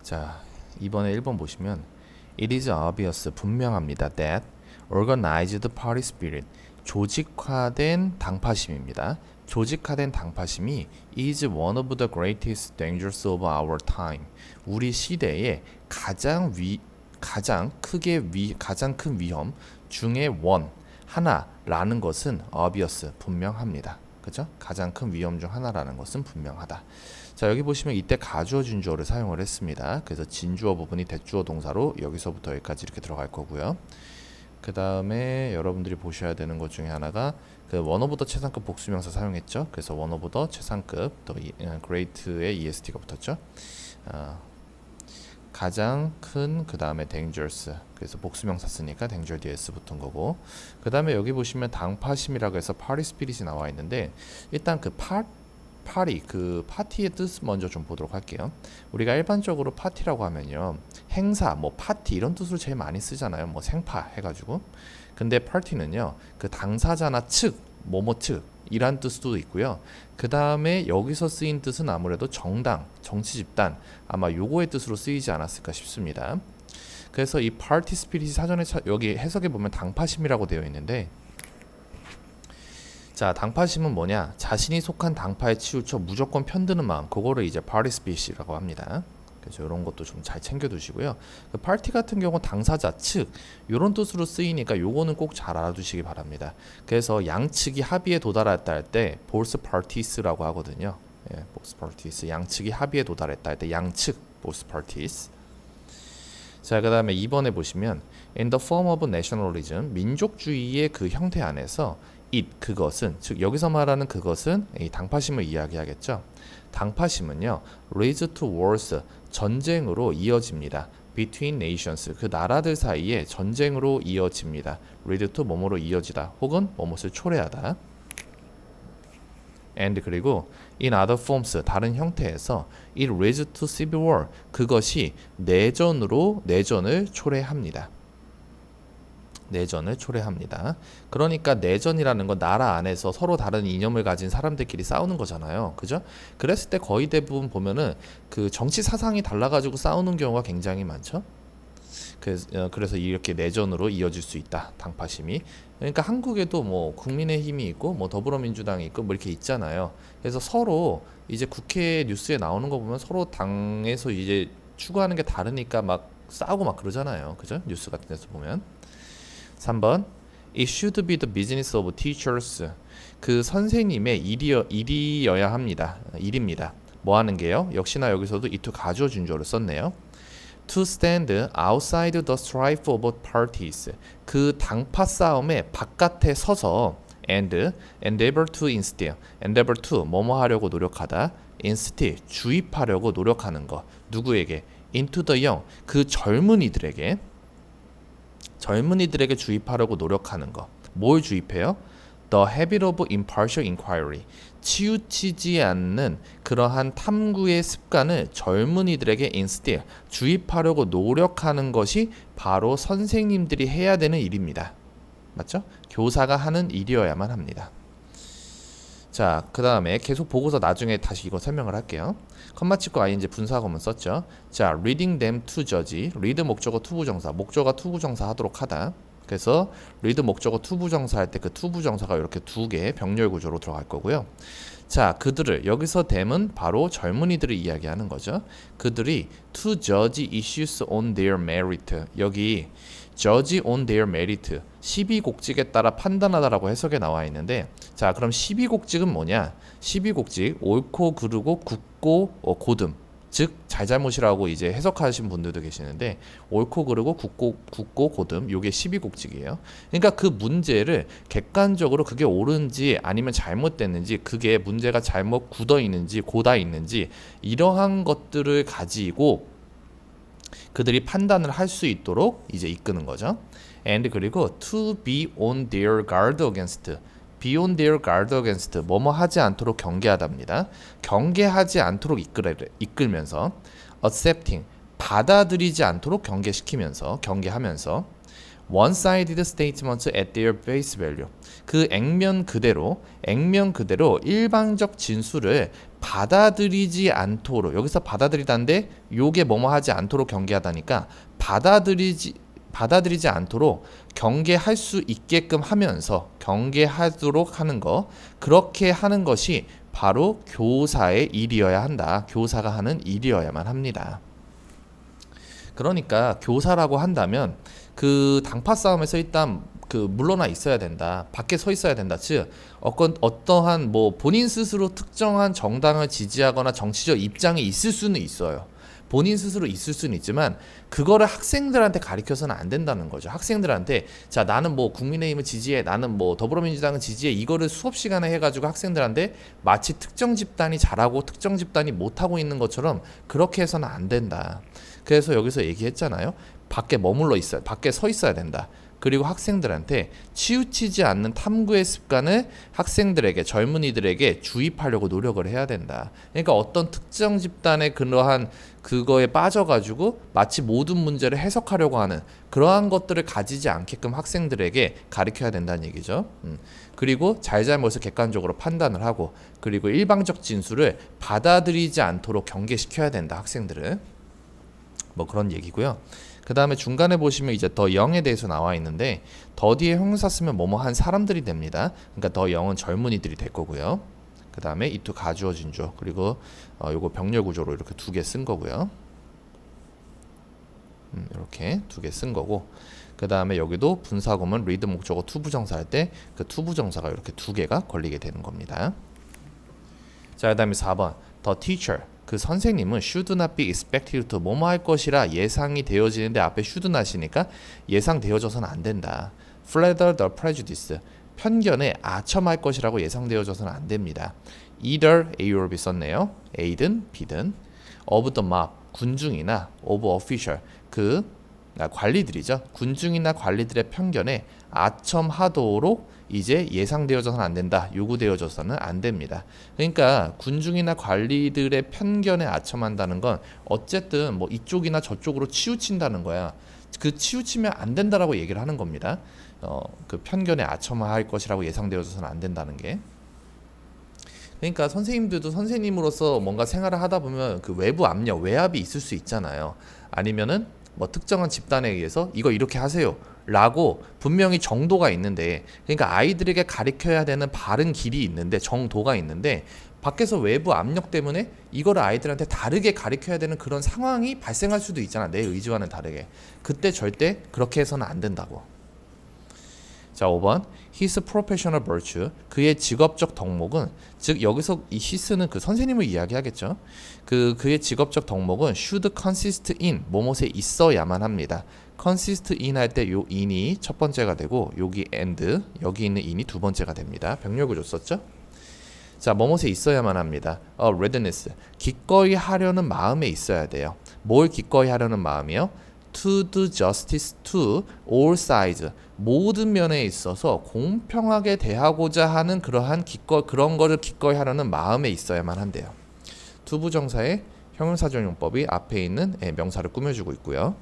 자, 이번에 1번 보시면 It is obvious, 분명합니다. That organized party spirit, 조직화된 당파심입니다. 조직화된 당파심이 is one of the greatest dangers of our time. 우리 시대의 가장 큰 위험 중에 하나라는 것은 obvious, 분명합니다. 그죠? 가장 큰 위험 중 하나라는 것은 분명하다. 자, 여기 보시면 이때 가주어 준주어를 사용을 했습니다. 그래서 진주어 부분이 대주어 동사로 여기서부터 여기까지 이렇게 들어갈 거고요. 그 다음에 여러분들이 보셔야 되는 것 중에 하나가 그 원어보더 최상급 복수명사 사용했죠. 그래서 원어보더 최상급 또 great의 EST가 붙었죠. 가장 큰, 그 다음에 dangerous, 그래서 복수명사 쓰니까 danger ds 붙은 거고, 그 다음에 여기 보시면 당파심이라고 해서 party spirit이 나와 있는데, 일단 그 파티의 뜻 먼저 좀 보도록 할게요. 우리가 일반적으로 파티라고 하면요, 행사, 뭐 파티 이런 뜻으로 제일 많이 쓰잖아요. 뭐 생파 해가지고. 근데 파티는요, 그 당사자나 측, 뭐뭐 측 이란 뜻도 있고요. 그 다음에 여기서 쓰인 뜻은 아무래도 정당, 정치 집단, 아마 요거의 뜻으로 쓰이지 않았을까 싶습니다. 그래서 이 파티 스피릿이 사전에 여기 해석해 보면 당파심이라고 되어 있는데, 자, 당파심은 뭐냐? 자신이 속한 당파에 치우쳐 무조건 편드는 마음, 그거를 이제 파티 스피릿이라고 합니다. 그래서 이런 것도 좀 잘 챙겨두시고요. 그 파티 같은 경우 당사자, 측 이런 뜻으로 쓰이니까 요거는 꼭 잘 알아두시기 바랍니다. 그래서 양측이 합의에 도달했다 할 때 both parties라고 하거든요. 예, both parties, 양측이 합의에 도달했다 할 때 양측 both parties. 자, 그 다음에 2번에 보시면 in the form of nationalism, 민족주의의 그 형태 안에서 it, 그것은, 즉 여기서 말하는 그것은 이 당파심을 이야기하겠죠. 당파심은요, leads to wars, 전쟁으로 이어집니다. between nations, 그 나라들 사이에 전쟁으로 이어집니다. lead to 뭐뭐로 이어지다, 혹은 뭐뭇을 초래하다. and 그리고 in other forms, 다른 형태에서 it leads to civil war, 그것이 내전을 초래합니다. 내전을 초래합니다. 그러니까 내전이라는 건 나라 안에서 서로 다른 이념을 가진 사람들끼리 싸우는 거잖아요. 그죠? 그랬을 때 거의 대부분 보면은 그 정치 사상이 달라가지고 싸우는 경우가 굉장히 많죠. 그래서 이렇게 내전으로 이어질 수 있다. 당파심이. 그러니까 한국에도 뭐 국민의힘이 있고 뭐 더불어민주당이 있고 뭐 이렇게 있잖아요. 그래서 서로 이제 국회 뉴스에 나오는 거 보면 서로 당에서 이제 추구하는 게 다르니까 막 싸우고 막 그러잖아요. 그죠? 뉴스 같은 데서 보면. 3번 It should be the business of teachers. 그 선생님의 일이어야 합니다. 일입니다. 뭐 하는 게요? 역시나 여기서도 it 가주어 준주어를 썼네요. To stand outside the strife of parties. 그 당파 싸움의 바깥에 서서 and endeavor to instill. endeavor to 뭐뭐 하려고 노력하다. instill 주입하려고 노력하는 거. 누구에게? into the young. 그 젊은이들에게 주입하려고 노력하는 거. 뭘 주입해요? The habit of impartial inquiry. 치우치지 않는 그러한 탐구의 습관을 젊은이들에게 instill, 주입하려고 노력하는 것이 바로 선생님들이 해야 되는 일입니다. 맞죠? 교사가 하는 일이어야만 합니다. 자, 그 다음에 계속 보고서 나중에 다시 이거 설명을 할게요. 컴마 찍고 ing 분사구문 썼죠. 자, reading them to judge. read 목적어 투부정사. 목적어 투부정사 하도록 하다. 그래서 read 목적어 투부정사 할 때 그 투부정사가 이렇게 두 개 병렬 구조로 들어갈 거고요. 자, 그들을, 여기서 them은 바로 젊은이들을 이야기하는 거죠. 그들이 to judge issues on their merit. 여기 judge on their merit, 12곡직에 따라 판단하다라고 해석에 나와 있는데, 자, 그럼 12곡직은 뭐냐? 12곡직, 옳고 그르고 굳고 고듬, 즉 잘잘못이라고 이제 해석하신 분들도 계시는데, 옳고 그르고 굳고 고듬, 요게 12곡직이에요. 그러니까 그 문제를 객관적으로 그게 옳은지 아니면 잘못됐는지, 그게 문제가 잘못 굳어 있는지 고다 있는지, 이러한 것들을 가지고 그들이 판단을 할 수 있도록 이제 이끄는 거죠. and 그리고 to be on their guard against, be on their guard against, 뭐뭐 하지 않도록 경계하답니다. 경계하지 않도록 이끌면서 accepting, 받아들이지 않도록 경계하면서 one-sided statements at their face value, 그 액면 그대로 일방적 진술을 받아들이지 않도록, 여기서 받아들이다인데 요게 뭐뭐 하지 않도록 경계하다니까 받아들이지 않도록 경계할 수 있게끔 하면서 경계하도록 하는 거, 그렇게 하는 것이 바로 교사의 일이어야 한다. 교사가 하는 일이어야만 합니다. 그러니까 교사라고 한다면 그 당파 싸움에서 일단 물러나 있어야 된다. 밖에 서 있어야 된다. 즉 어떠한 뭐 본인 스스로 특정한 정당을 지지하거나 정치적 입장이 있을 수는 있어요. 본인 스스로 있을 수는 있지만 그거를 학생들한테 가르쳐서는 안 된다는 거죠. 학생들한테 자 나는 뭐 국민의힘을 지지해, 나는 뭐 더불어민주당을 지지해, 이거를 수업 시간에 해가지고 학생들한테 마치 특정 집단이 잘하고 특정 집단이 못하고 있는 것처럼 그렇게 해서는 안 된다. 그래서 여기서 얘기했잖아요. 밖에 머물러 있어야, 밖에 서 있어야 된다. 그리고 학생들한테 치우치지 않는 탐구의 습관을 학생들에게, 젊은이들에게 주입하려고 노력을 해야 된다. 그러니까 어떤 특정 집단의 그러한 그거에 빠져가지고 마치 모든 문제를 해석하려고 하는 그러한 것들을 가지지 않게끔 학생들에게 가르쳐야 된다는 얘기죠. 그리고 잘잘못을 객관적으로 판단을 하고, 그리고 일방적 진술을 받아들이지 않도록 경계시켜야 된다. 학생들은. 뭐 그런 얘기고요. 그 다음에 중간에 보시면 이제 더 영에 대해서 나와 있는데 더 뒤에 형용사 쓰면 뭐뭐 한 사람들이 됩니다. 그러니까 더 영은 젊은이들이 될 거고요. 그 다음에 이투 가주어진 주, 그리고 요거 병렬 구조로 이렇게 두 개 쓴 거고요. 이렇게 두 개 쓴 거고, 그 다음에 여기도 분사구문 리드 목적어 투부정사 할 때 그 투부정사가 이렇게 두 개가 걸리게 되는 겁니다. 자, 그 다음에 4번 the teacher, 그 선생님은 should not be expected to 뭐뭐 할 것이라 예상이 되어지는데 앞에 should not이니까 예상되어져서는 안 된다. flatter the prejudice, 편견에 아첨할 것이라고 예상되어져서는 안 됩니다. either A or B 썼네요. A든 B든. of the mob, 군중이나 of official, 관리들이죠. 군중이나 관리들의 편견에 아첨하도록 이제 예상되어져서는 안 된다. 요구되어져서는 안 됩니다. 그러니까 군중이나 관리들의 편견에 아첨한다는 건 어쨌든 뭐 이쪽이나 저쪽으로 치우친다는 거야. 그 치우치면 안 된다라고 얘기를 하는 겁니다. 그 편견에 아첨할 것이라고 예상되어져서는 안 된다는 게. 그러니까 선생님들도 선생님으로서 뭔가 생활을 하다 보면 그 외부 압력, 외압이 있을 수 있잖아요. 아니면은 뭐 특정한 집단에 의해서 이거 이렇게 하세요 라고 분명히 정도가 있는데, 그러니까 아이들에게 가르쳐야 되는 바른 길이 있는데, 정도가 있는데 밖에서 외부 압력 때문에 이거를 아이들한테 다르게 가르쳐야 되는 그런 상황이 발생할 수도 있잖아. 내 의지와는 다르게. 그때 절대 그렇게 해서는 안 된다고. 자, 5번 his professional virtue, 그의 직업적 덕목은, 즉 여기서 이 his는 그 선생님을 이야기하겠죠. 그의 직업적 덕목은 should consist in, 뭐뭇에 있어야만 합니다. consist in 할 때 요 in이 첫 번째가 되고 여기 and, 여기 있는 in이 두 번째가 됩니다. 병렬 구조 썼죠? 자, 뭐뭇에 있어야만 합니다. readiness, 기꺼이 하려는 마음에 있어야 돼요. 뭘 기꺼이 하려는 마음이요? to do justice to all sides, 모든 면에 있어서 공평하게 대하고자 하는 그러한 그런 거를 기꺼이 하려는 마음에 있어야만 한대요. 투부정사의 형용사전용법이 앞에 있는 명사를 꾸며주고 있고요.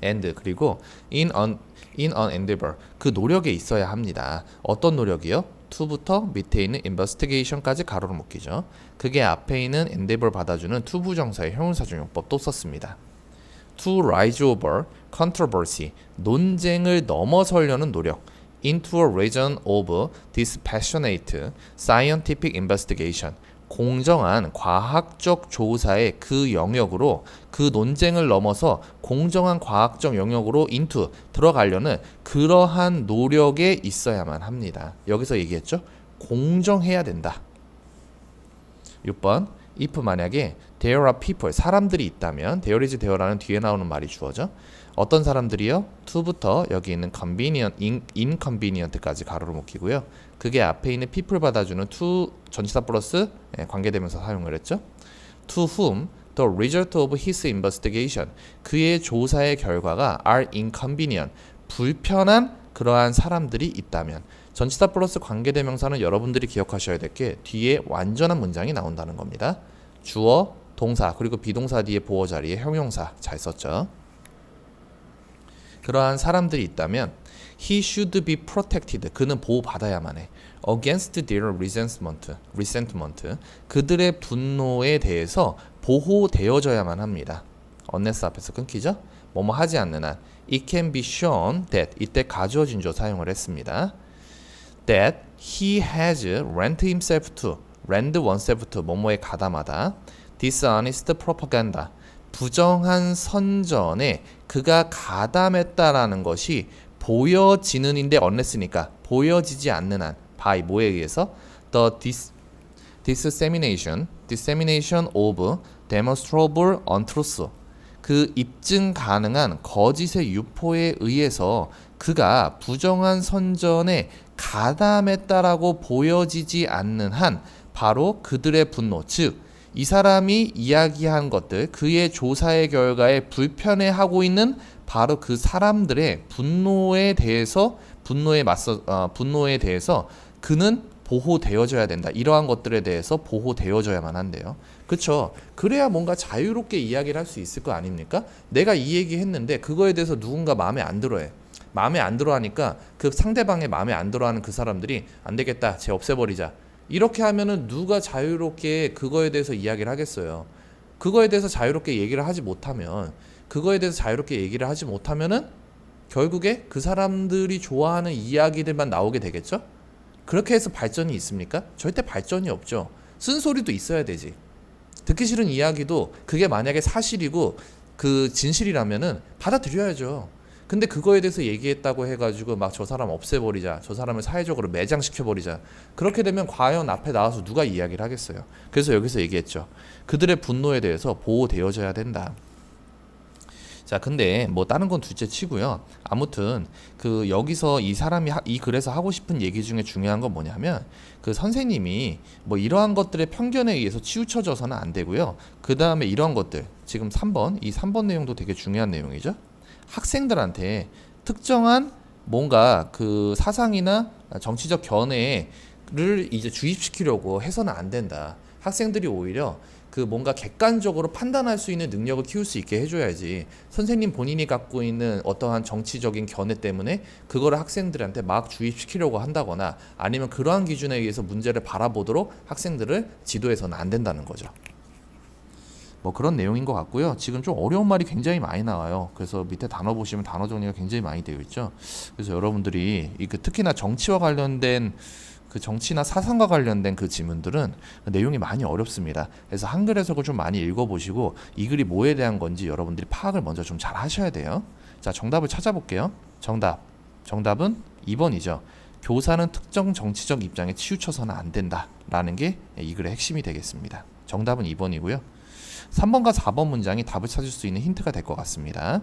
and, 그리고 in an endeavor, 그 노력에 있어야 합니다. 어떤 노력이요? to부터 밑에 있는 investigation까지 가로로 묶이죠. 그게 앞에 있는 endeavor 받아주는 투부정사의 형용사전용법 또 썼습니다. to rise over controversy, 논쟁을 넘어서려는 노력. into a region of dispassionate scientific investigation, 공정한 과학적 조사의 그 영역으로, 그 논쟁을 넘어서 공정한 과학적 영역으로 into 들어가려는 그러한 노력에 있어야만 합니다. 여기서 얘기했죠? 공정해야 된다. 6번 if 만약에 there are people, 사람들이 있다면, there is there라는 뒤에 나오는 말이 주어져. 어떤 사람들이요? to부터 여기 있는 convenient, inconvenient까지 가로로 묶이고요. 그게 앞에 있는 people 받아주는 to 전치사 플러스 관계대명사 사용을 했죠. to whom the result of his investigation, 그의 조사의 결과가 are inconvenient, 불편한 그러한 사람들이 있다면, 전치사 플러스 관계대명사는 여러분들이 기억하셔야 될 게 뒤에 완전한 문장이 나온다는 겁니다. 주어, 동사, 그리고 비동사 뒤에 보어 자리에 형용사 잘 썼죠. 그러한 사람들이 있다면 He should be protected. 그는 보호받아야만 해. Against their resentment. 그들의 분노에 대해서 보호되어져야만 합니다. unless 앞에서 끊기죠? 뭐뭐 하지 않는 한 It can be shown that 이때 가주어진 조 사용을 했습니다. That he has lent himself to 뭐뭐에 가담하다 dishonest propaganda 부정한 선전에 그가 가담했다라는 것이 보여지는인데 unless니까 보여지지 않는 한 by 뭐에 의해서 the dissemination of demonstrable untruths 그 입증 가능한 거짓의 유포에 의해서 그가 부정한 선전에 가담했다라고 보여지지 않는 한 바로 그들의 분노 즉 이 사람이 이야기한 것들 그의 조사의 결과에 불편해하고 있는 바로 그 사람들의 분노에 대해서 그는 보호되어져야 된다. 이러한 것들에 대해서 보호되어져야만 한대요. 그쵸? 그래야 뭔가 자유롭게 이야기를 할 수 있을 거 아닙니까? 내가 이 얘기 했는데 그거에 대해서 누군가 마음에 안 들어해. 마음에 안 들어 하니까 그 상대방의 마음에 안 들어 하는 그 사람들이 안 되겠다. 쟤 없애버리자. 이렇게 하면은 누가 자유롭게 그거에 대해서 이야기를 하겠어요. 그거에 대해서 자유롭게 얘기를 하지 못하면은 결국에 그 사람들이 좋아하는 이야기들만 나오게 되겠죠? 그렇게 해서 발전이 있습니까? 절대 발전이 없죠. 쓴소리도 있어야 되지. 듣기 싫은 이야기도 그게 만약에 사실이고 그 진실이라면은 받아들여야죠. 근데 그거에 대해서 얘기했다고 해가지고 막 저 사람 없애버리자, 저 사람을 사회적으로 매장시켜버리자. 그렇게 되면 과연 앞에 나와서 누가 이야기를 하겠어요. 그래서 여기서 얘기했죠. 그들의 분노에 대해서 보호되어져야 된다. 자, 근데 뭐 다른 건 둘째 치고요. 아무튼 그 여기서 이 사람이 이 글에서 하고 싶은 얘기 중에 중요한 건 뭐냐면 그 선생님이 뭐 이러한 것들의 편견에 의해서 치우쳐져서는 안 되고요. 그 다음에 이런 것들 지금 3번 이 3번 내용도 되게 중요한 내용이죠. 학생들한테 특정한 뭔가 그 사상이나 정치적 견해를 이제 주입시키려고 해서는 안 된다. 학생들이 오히려 그 뭔가 객관적으로 판단할 수 있는 능력을 키울 수 있게 해줘야지 선생님 본인이 갖고 있는 어떠한 정치적인 견해 때문에 그거를 학생들한테 막 주입시키려고 한다거나 아니면 그러한 기준에 의해서 문제를 바라보도록 학생들을 지도해서는 안 된다는 거죠. 뭐 그런 내용인 것 같고요. 지금 좀 어려운 말이 굉장히 많이 나와요. 그래서 밑에 단어 보시면 단어 정리가 굉장히 많이 되어 있죠. 그래서 여러분들이 특히나 정치와 관련된 그 정치나 사상과 관련된 그 지문들은 내용이 많이 어렵습니다. 그래서 한글 해석을 좀 많이 읽어보시고 이 글이 뭐에 대한 건지 여러분들이 파악을 먼저 좀 잘 하셔야 돼요. 자, 정답을 찾아볼게요. 정답은 2번이죠. 교사는 특정 정치적 입장에 치우쳐서는 안 된다라는 게 이 글의 핵심이 되겠습니다. 정답은 2번이고요. 3번과 4번 문장이 답을 찾을 수 있는 힌트가 될 것 같습니다.